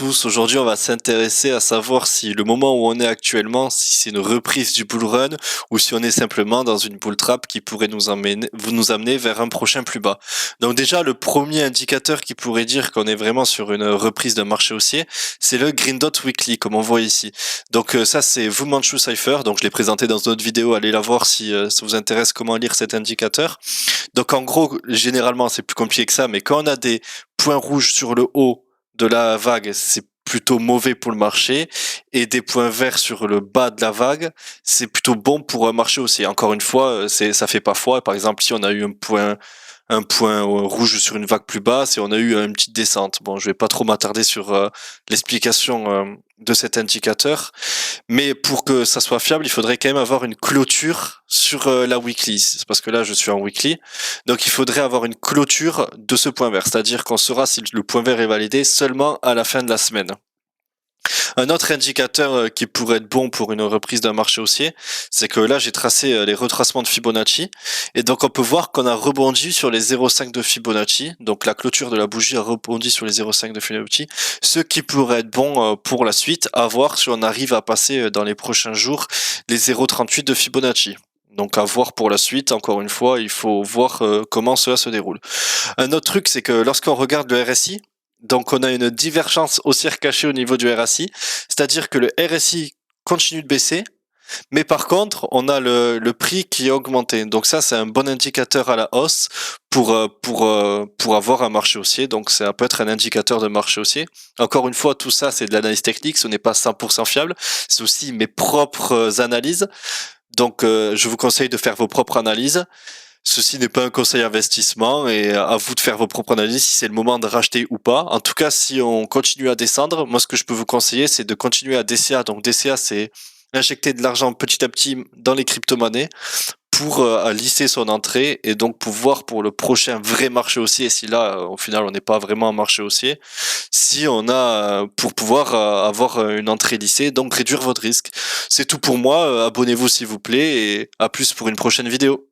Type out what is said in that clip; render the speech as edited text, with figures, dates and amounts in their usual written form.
tous, aujourd'hui on va s'intéresser à savoir si le moment où on est actuellement, si c'est une reprise du bull run ou si on est simplement dans une bull trap qui pourrait nous amener vers un prochain plus bas. Donc déjà le premier indicateur qui pourrait dire qu'on est vraiment sur une reprise d'un marché haussier, c'est le Green Dot Weekly comme on voit ici. Donc ça c'est Wu Manchu Cypher, donc je l'ai présenté dans une autre vidéo, allez la voir si ça vous intéresse comment lire cet indicateur. Donc en gros, généralement c'est plus compliqué que ça, mais quand on a des points rouges sur le haut de la vague, c'est plutôt mauvais pour le marché, et des points verts sur le bas de la vague, c'est plutôt bon pour un marché aussi. Encore une fois, ça fait pas foi. Par exemple, si on a eu un point rouge sur une vague plus basse et on a eu une petite descente. Bon, je vais pas trop m'attarder sur l'explication de cet indicateur, mais pour que ça soit fiable, il faudrait quand même avoir une clôture sur la weekly. C'est parce que là, je suis en weekly. Donc, il faudrait avoir une clôture de ce point vert. C'est-à-dire qu'on saura si le point vert est validé seulement à la fin de la semaine. Un autre indicateur qui pourrait être bon pour une reprise d'un marché haussier, c'est que là j'ai tracé les retracements de Fibonacci, et donc on peut voir qu'on a rebondi sur les 0,5 de Fibonacci, donc la clôture de la bougie a rebondi sur les 0,5 de Fibonacci, ce qui pourrait être bon pour la suite, à voir si on arrive à passer dans les prochains jours les 0,38 de Fibonacci. Donc à voir pour la suite, encore une fois, il faut voir comment cela se déroule. Un autre truc, c'est que lorsqu'on regarde le RSI, donc on a une divergence haussière cachée au niveau du RSI, c'est-à-dire que le RSI continue de baisser, mais par contre on a le prix qui a augmenté. Donc ça c'est un bon indicateur à la hausse pour avoir un marché haussier, donc ça peut être un indicateur de marché haussier. Encore une fois, tout ça c'est de l'analyse technique, ce n'est pas 100% fiable, c'est aussi mes propres analyses, donc je vous conseille de faire vos propres analyses. Ceci n'est pas un conseil investissement et à vous de faire vos propres analyses si c'est le moment de racheter ou pas. En tout cas, si on continue à descendre, moi ce que je peux vous conseiller, c'est de continuer à DCA. Donc DCA, c'est injecter de l'argent petit à petit dans les crypto-monnaies pour lisser son entrée et donc pouvoir pour le prochain vrai marché haussier, si là au final on n'est pas vraiment un marché haussier, si on a pour pouvoir avoir une entrée lissée, donc réduire votre risque. C'est tout pour moi, abonnez-vous s'il vous plaît et à plus pour une prochaine vidéo.